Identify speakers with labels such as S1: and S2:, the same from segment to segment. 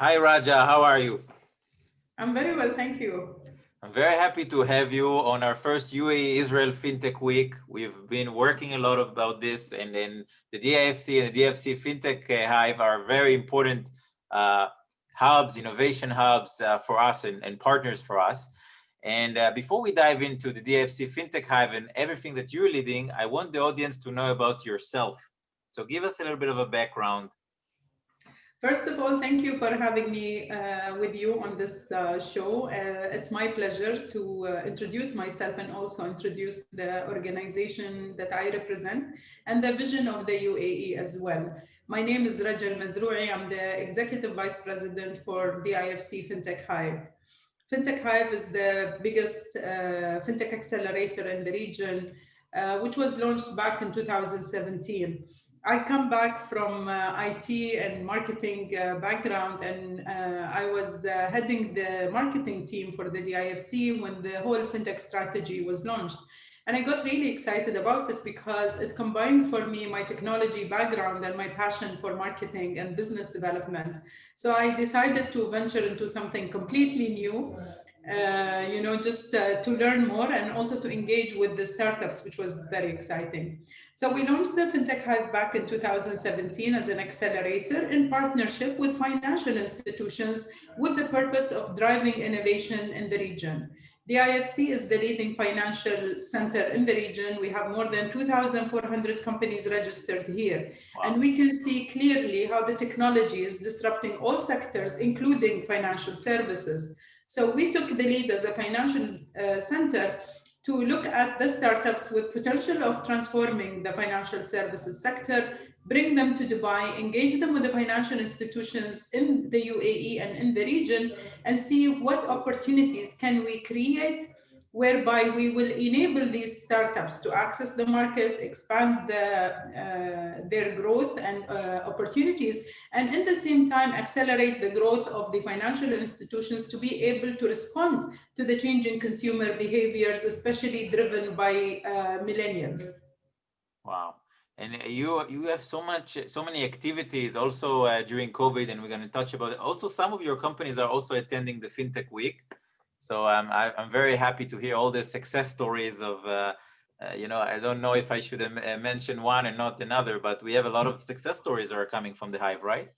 S1: Hi Raja, how are you?
S2: I'm very well, thank you.
S1: I'm very happy to have you on our first UAE Israel FinTech Week. We've been working a lot about this, and then the DIFC and the DIFC FinTech Hive are very important uh, hubs, innovation hubs for us and partners for us. And before we dive into the DIFC FinTech Hive and everything that you're leading, I want the audience to know about yourself. So give us a little bit of a background.
S2: First of all, thank you for having me with you on this show. It's my pleasure to introduce myself and also introduce the organization that I represent and the vision of the UAE as well. My name is Mazrouei. I'm the Executive Vice President for DIFC FinTech Hive. FinTech Hive is the biggest FinTech accelerator in the region, which was launched back in 2017. I come back from IT and marketing background, and I was heading the marketing team for the DIFC when the whole FinTech strategy was launched. And I got really excited about it because it combines for me my technology background and my passion for marketing and business development. So I decided to venture into something completely new, just to learn more and also to engage with the startups, which was very exciting. So we launched the FinTech Hive back in 2017 as an accelerator in partnership with financial institutions with the purpose of driving innovation in the region. The IFC is the leading financial center in the region. We have more than 2,400 companies registered here.
S1: Wow.
S2: And we can see clearly how the technology is disrupting all sectors, including financial services. So we took the lead as a financial center to look at the startups with potential of transforming the financial services sector, bring them to Dubai, engage them with the financial institutions in the UAE and in the region, and see what opportunities can we create whereby we will enable these startups to access the market, expand their growth and opportunities, and at the same time accelerate the growth of the financial institutions to be able to respond to the changing consumer behaviors, especially driven by millennials.
S1: Wow. And you have so many activities also during COVID, and we're going to touch about it. Also, some of your companies are also attending the FinTech Week. So I'm very happy to hear all the success stories of, I don't know if I should mention one and not another, but we have a lot of success stories that are coming from the Hive, right?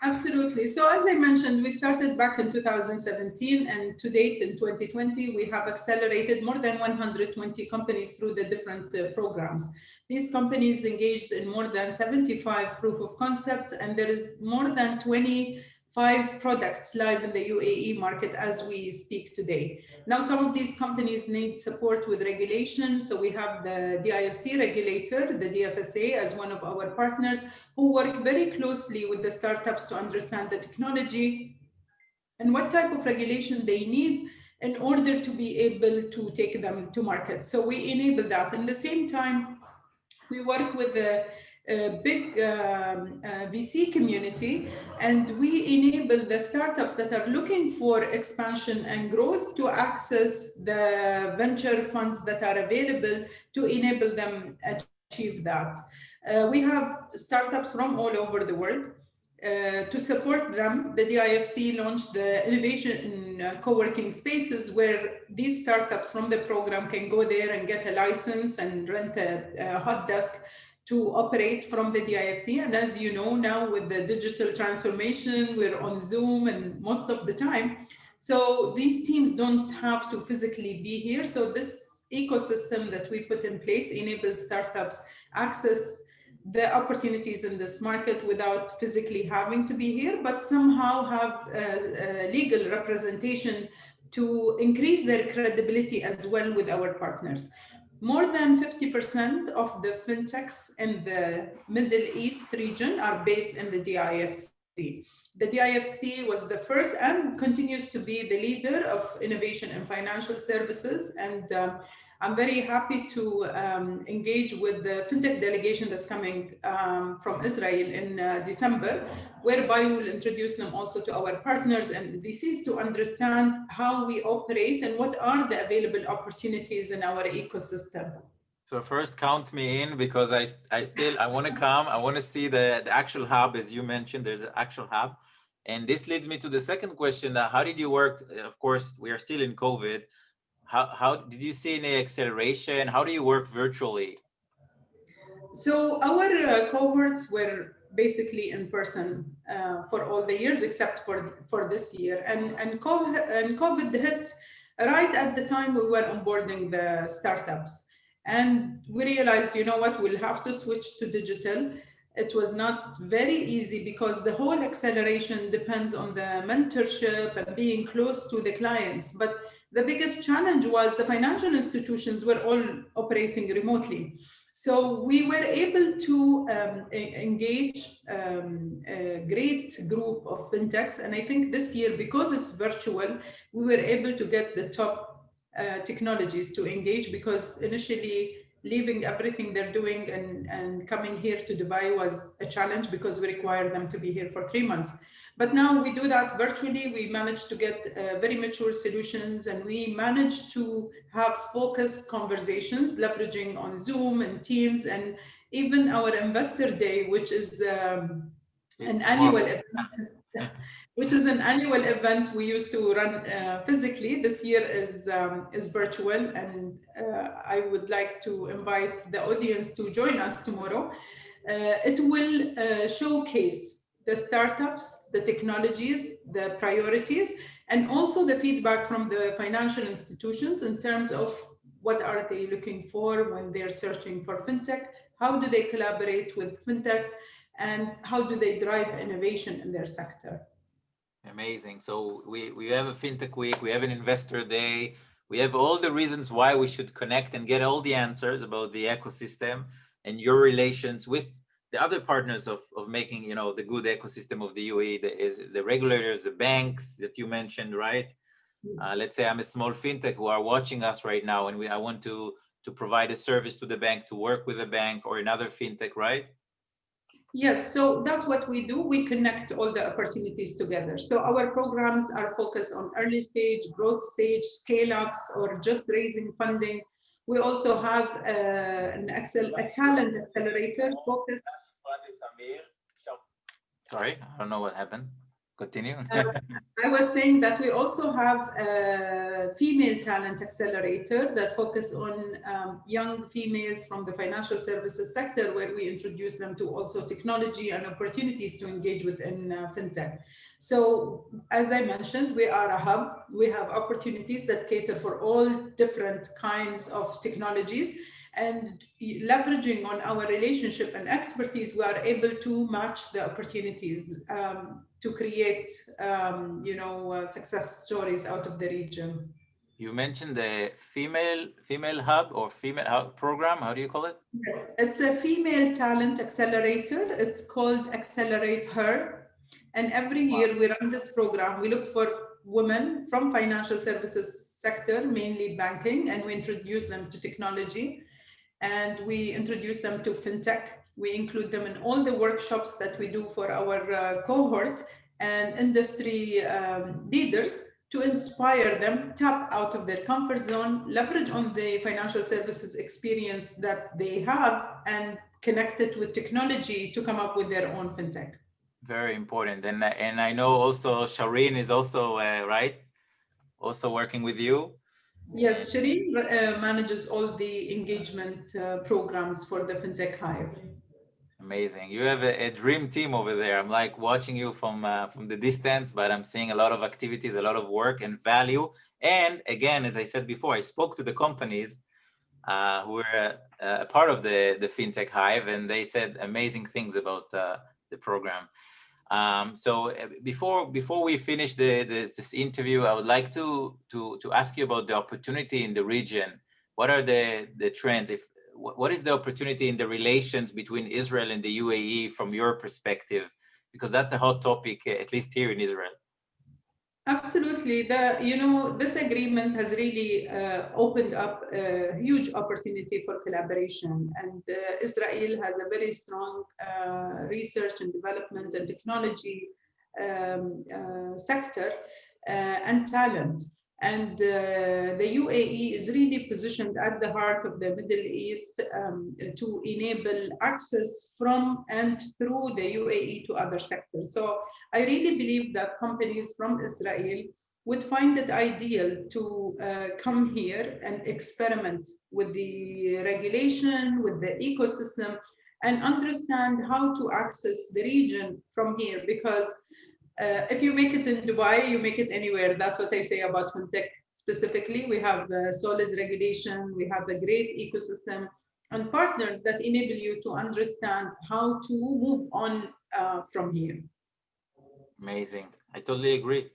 S2: Absolutely. So as I mentioned, we started back in 2017, and to date in 2020, we have accelerated more than 120 companies through the different programs. These companies engaged in more than 75 proof of concepts, and there is more than 25 products live in the UAE market as we speak today. Now, some of these companies need support with regulation. So we have the DIFC regulator, the DFSA, as one of our partners, who work very closely with the startups to understand the technology and what type of regulation they need in order to be able to take them to market. So we enable that. In the same time, we work with the big VC community, and we enable the startups that are looking for expansion and growth to access the venture funds that are available to enable them achieve that. We have startups from all over the world. To support them, the DIFC launched the innovation in co-working spaces where these startups from the program can go there and get a license and rent a hot desk to operate from the DIFC. And as you know, now with the digital transformation, we're on Zoom and most of the time. So these teams don't have to physically be here. So this ecosystem that we put in place enables startups access the opportunities in this market without physically having to be here, but somehow have legal representation to increase their credibility as well with our partners. More than 50% of the fintechs in the Middle East region are based in the DIFC. The DIFC was the first and continues to be the leader of innovation in financial services, and I'm very happy to engage with the FinTech delegation that's coming from Israel in December, whereby we will introduce them also to our partners and VCs to understand how we operate and what are the available opportunities in our ecosystem.
S1: So first count me in, because I want to come. I want to see the actual hub, as you mentioned. There's an actual hub. And this leads me to the second question. How did you work? Of course, we are still in COVID. How did you see any acceleration? How do you work virtually?
S2: So our cohorts were basically in person for all the years except for this year, and COVID hit right at the time we were onboarding the startups, and we realized, you know what, we'll have to switch to digital. It was not very easy because the whole acceleration depends on the mentorship and being close to the clients. But the biggest challenge was the financial institutions were all operating remotely. So we were able to engage a great group of fintechs. And I think this year, because it's virtual, we were able to get the top technologies to engage, because initially leaving everything they're doing and coming here to Dubai was a challenge because we required them to be here for 3 months. But now we do that virtually. We managed to get very mature solutions, and we managed to have focused conversations leveraging on Zoom and Teams, and even our investor day, which is an annual event. Which is an annual event we used to run physically. This year is virtual, and I would like to invite the audience to join us tomorrow. It will showcase the startups, the technologies, the priorities, and also the feedback from the financial institutions in terms of what are they looking for when they're searching for fintech, how do they collaborate with fintechs, and how do they drive innovation in their sector.
S1: Amazing. So we have a FinTech Week, we have an Investor Day, we have all the reasons why we should connect and get all the answers about the ecosystem and your relations with the other partners of making, you know, the good ecosystem of the UAE, the regulators, the banks that you mentioned, right? Let's say I'm a small FinTech who are watching us right now, and I want to provide a service to the bank, to work with a bank or another FinTech, right?
S2: Yes, so that's what we do. We connect all the opportunities together. So our programs are focused on early stage, growth stage, scale-ups, or just raising funding. We also have a talent accelerator focused.
S1: Sorry, I don't know what happened. Continue.
S2: I was saying that we also have a female talent accelerator that focus on young females from the financial services sector, where we introduce them to also technology and opportunities to engage within fintech. So as I mentioned, we are a hub. We have opportunities that cater for all different kinds of technologies. And leveraging on our relationship and expertise, we are able to match the opportunities to create, success stories out of the region.
S1: You mentioned the female hub or female hub program. How do you call it?
S2: Yes, it's a female talent accelerator. It's called Accelerate Her. And every year we run this program. We look for women from financial services sector, mainly banking, and we introduce them to technology. And we introduce them to fintech. We include them in all the workshops that we do for our cohort and industry leaders to inspire them, tap out of their comfort zone, leverage on the financial services experience that they have, and connect it with technology to come up with their own fintech.
S1: Very important. And I know also Shireen is also, right? Also working with you.
S2: Yes, Shireen manages all the engagement programs for the FinTech Hive.
S1: Amazing. You have a dream team over there. I'm like watching you from the distance, but I'm seeing a lot of activities, a lot of work and value. And again, as I said before, I spoke to the companies who were a part of the FinTech Hive, and they said amazing things about the program. So before we finish this interview, I would like to ask you about the opportunity in the region. What are the trends? What is the opportunity in the relations between Israel and the UAE from your perspective? Because that's a hot topic, at least here in Israel.
S2: Absolutely. This agreement has really opened up a huge opportunity for collaboration. And Israel has a very strong research and development and technology sector and talent. And the UAE is really positioned at the heart of the Middle East to enable access from and through the UAE to other sectors. So I really believe that companies from Israel would find it ideal to come here and experiment with the regulation, with the ecosystem, and understand how to access the region from here. Because if you make it in Dubai, you make it anywhere. That's what I say about fintech specifically. We have solid regulation, we have a great ecosystem and partners that enable you to understand how to move on from here.
S1: Amazing. I totally agree.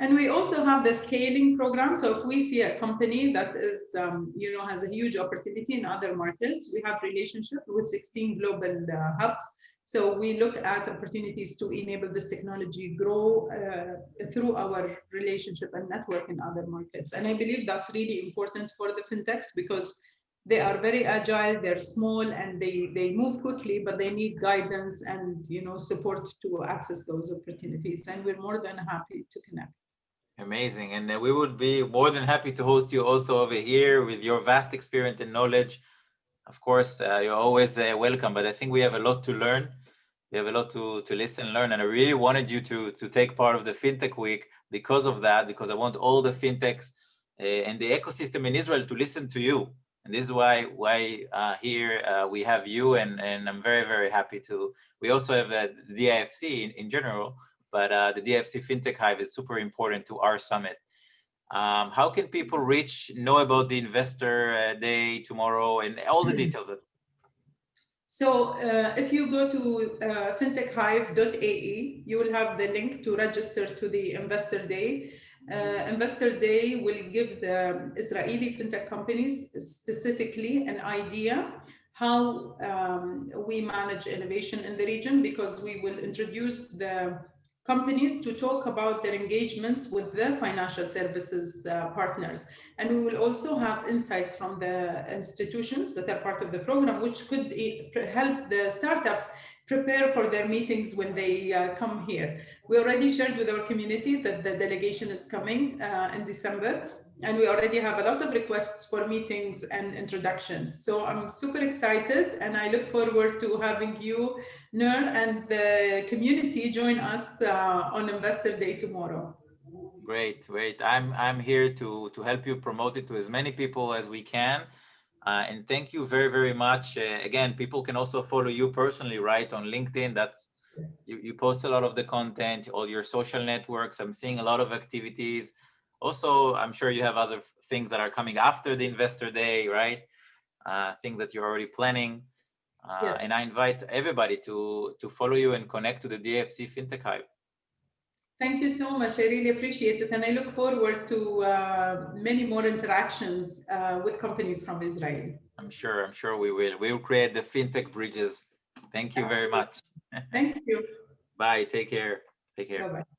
S2: And we also have the scaling program. So if we see a company that is, has a huge opportunity in other markets, we have relationship with 16 global hubs. So we look at opportunities to enable this technology grow through our relationship and network in other markets. And I believe that's really important for the fintechs because they are very agile, they're small, and they move quickly, but they need guidance and support to access those opportunities. And we're more than happy to connect.
S1: Amazing. And we would be more than happy to host you also over here with your vast experience and knowledge. Of course, you're always welcome, but I think we have a lot to learn. We have a lot to listen and learn. And I really wanted you to take part of the FinTech Week because of that, because I want all the FinTechs and the ecosystem in Israel to listen to you. And this is why here we have you, and I'm very, very happy to. We also have the DIFC in general, but the DIFC FinTech Hive is super important to our summit. How can people know about the Investor Day tomorrow and all the details?
S2: So if you go to fintechhive.ae, you will have the link to register to the Investor Day. Investor Day will give the Israeli fintech companies specifically an idea how we manage innovation in the region, because we will introduce the companies to talk about their engagements with the financial services partners. And we will also have insights from the institutions that are part of the program, which could help the startups prepare for their meetings when they come here. We already shared with our community that the delegation is coming in December, and we already have a lot of requests for meetings and introductions. So I'm super excited, and I look forward to having you, Nur, and the community join us on Investor Day tomorrow.
S1: Great. I'm here to help you promote it to as many people as we can. And thank you very, very much. Again, people can also follow you personally, right? On LinkedIn,
S2: Yes.
S1: You post a lot of the content, all your social networks. I'm seeing a lot of activities. Also, I'm sure you have other things that are coming after the Investor Day, right? Things that you're already planning.
S2: Yes.
S1: And I invite everybody to follow you and connect to the DIFC FinTech Hive.
S2: Thank you so much. I really appreciate it. And I look forward to many more interactions with companies from Israel.
S1: I'm sure we will. We will create the FinTech bridges. Thank you very much.
S2: Thank you.
S1: Bye. Take care. Take care.
S2: Bye-bye.